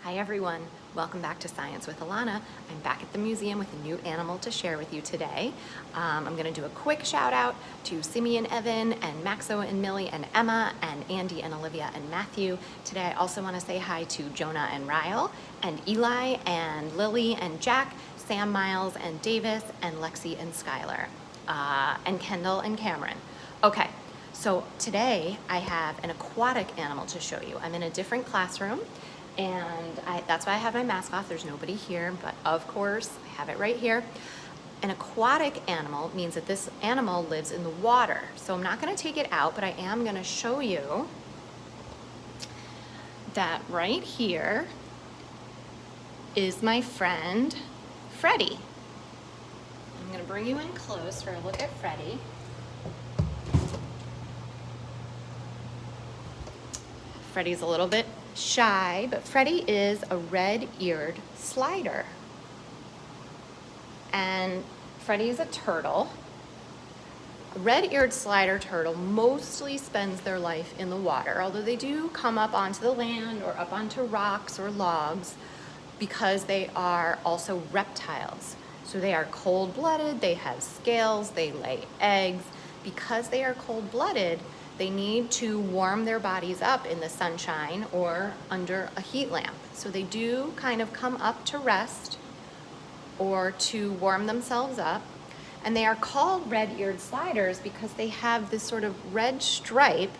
Hi everyone, welcome back to Science with Ilana. I'm back at the museum with a new animal to share with you today. I'm going to do a quick shout out to Simi and Evan and Maxo and Millie and Emma and Andy and Olivia and Matthew. Today I also want to say hi to Jonah and Ryle and Eli and Lily and Jack, Sam, Miles and Davis and Lexi and Skylar and Kendall and Cameron. Okay, so today I have an aquatic animal to show you. I'm in a different classroom. And that's why I have my mask off. There's nobody here, but of course, I have it right here. An aquatic animal means that this animal lives in the water. So I'm not gonna take it out, but I am gonna show you that right here is my friend, Freddy. I'm gonna bring you in close for a look at Freddy. Freddy's a little bit shy, but Freddy is a red-eared slider. And Freddy is a turtle. A red-eared slider turtle mostly spends their life in the water, although they do come up onto the land or up onto rocks or logs because they are also reptiles. So they are cold-blooded, they have scales, they lay eggs. Because they are cold-blooded, they need to warm their bodies up in the sunshine or under a heat lamp. So they do kind of come up to rest or to warm themselves up. And they are called red-eared sliders because they have this sort of red stripe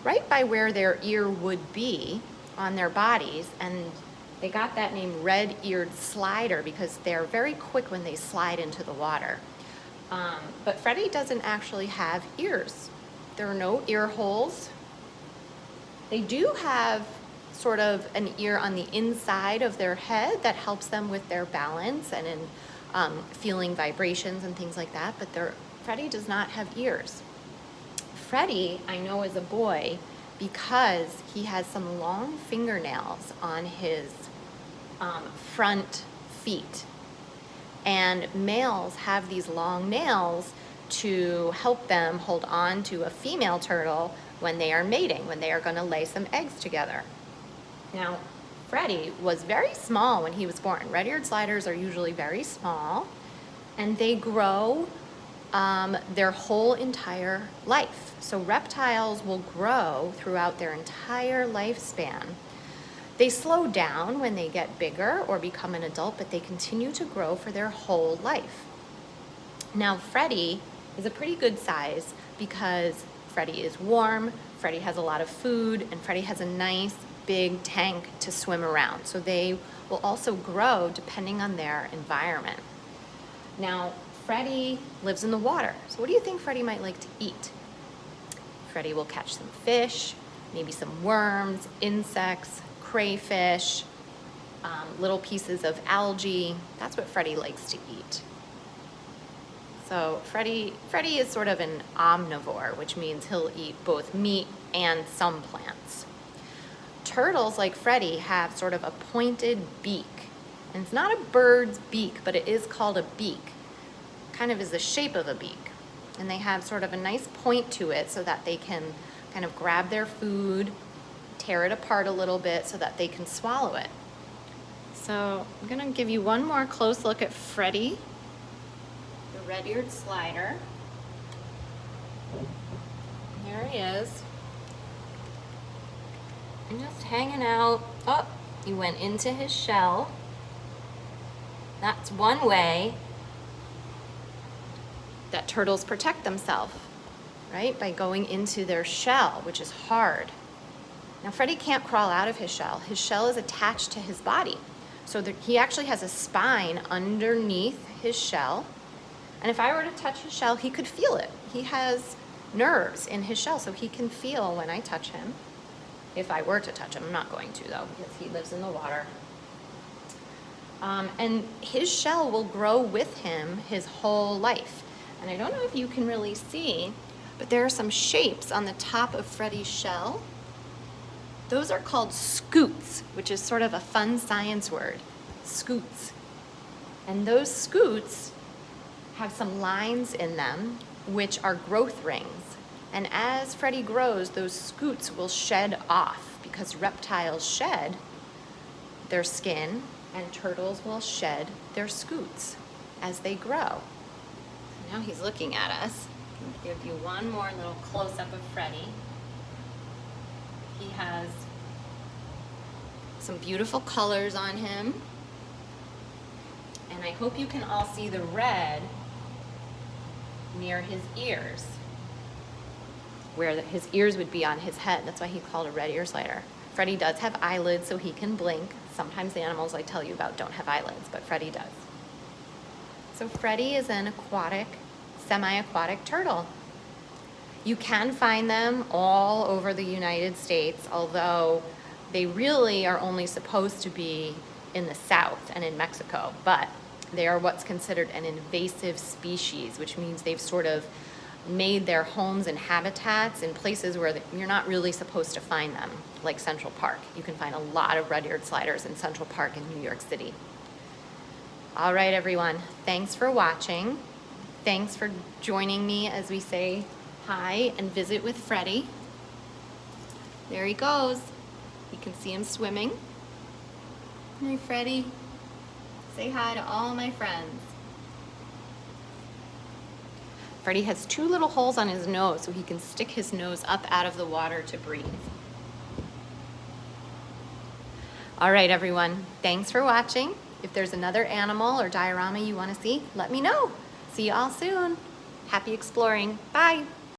right by where their ear would be on their bodies. And they got that name red-eared slider because they're very quick when they slide into the water. But Freddy doesn't actually have ears. There are no ear holes. They do have sort of an ear on the inside of their head that helps them with their balance and in feeling vibrations and things like that, but Freddy does not have ears. Freddy, I know, is a boy because he has some long fingernails on his front feet. And males have these long nails to help them hold on to a female turtle when they are mating, when they are going to lay some eggs together. Now, Freddy was very small when he was born. Red-eared sliders are usually very small, and they grow their whole entire life. So reptiles will grow throughout their entire lifespan. They slow down when they get bigger or become an adult, but they continue to grow for their whole life. Now, Freddy is a pretty good size because Freddy is warm, Freddy has a lot of food, and Freddy has a nice big tank to swim around. So they will also grow depending on their environment. Now, Freddy lives in the water. So what do you think Freddy might like to eat? Freddy will catch some fish, maybe some worms, insects, crayfish, little pieces of algae. That's what Freddy likes to eat. So Freddy is sort of an omnivore, which means he'll eat both meat and some plants. Turtles, like Freddy, have sort of a pointed beak. And it's not a bird's beak, but it is called a beak. Kind of is the shape of a beak. And they have sort of a nice point to it so that they can kind of grab their food, tear it apart a little bit so that they can swallow it. So I'm gonna give you one more close look at Freddy, the red-eared slider. There he is. And just hanging out. Oh, he went into his shell. That's one way that turtles protect themselves, right? By going into their shell, which is hard. Now, Freddy can't crawl out of his shell. His shell is attached to his body. So he actually has a spine underneath his shell. And if I were to touch his shell, he could feel it. He has nerves in his shell, so he can feel when I touch him. If I were to touch him, I'm not going to though, because he lives in the water. And his shell will grow with him his whole life. And I don't know if you can really see, but there are some shapes on the top of Freddy's shell. Those are called scutes, which is sort of a fun science word, scutes. And those scutes have some lines in them, which are growth rings. And as Freddy grows, those scutes will shed off because reptiles shed their skin, and turtles will shed their scutes as they grow. Now he's looking at us. I'll give you one more little close-up of Freddy. He has some beautiful colors on him. And I hope you can all see the red near his ears, where his ears would be on his head. That's why he called a red ear slider. Freddy does have eyelids, so he can blink. Sometimes the animals I tell you about don't have eyelids, but Freddy does. So Freddy is an aquatic, semi-aquatic turtle. You can find them all over the United States, although they really are only supposed to be in the South and in Mexico, but they are what's considered an invasive species, which means they've sort of made their homes and habitats in places where you're not really supposed to find them, like Central Park. You can find a lot of red-eared sliders in Central Park in New York City. All right, everyone, thanks for watching. Thanks for joining me as we say hi and visit with Freddy. There he goes. You can see him swimming. Hi, Freddy. Say hi to all my friends. Freddy has 2 little holes on his nose so he can stick his nose up out of the water to breathe. All right, everyone, thanks for watching. If there's another animal or diorama you want to see, let me know. See you all soon. Happy exploring. Bye.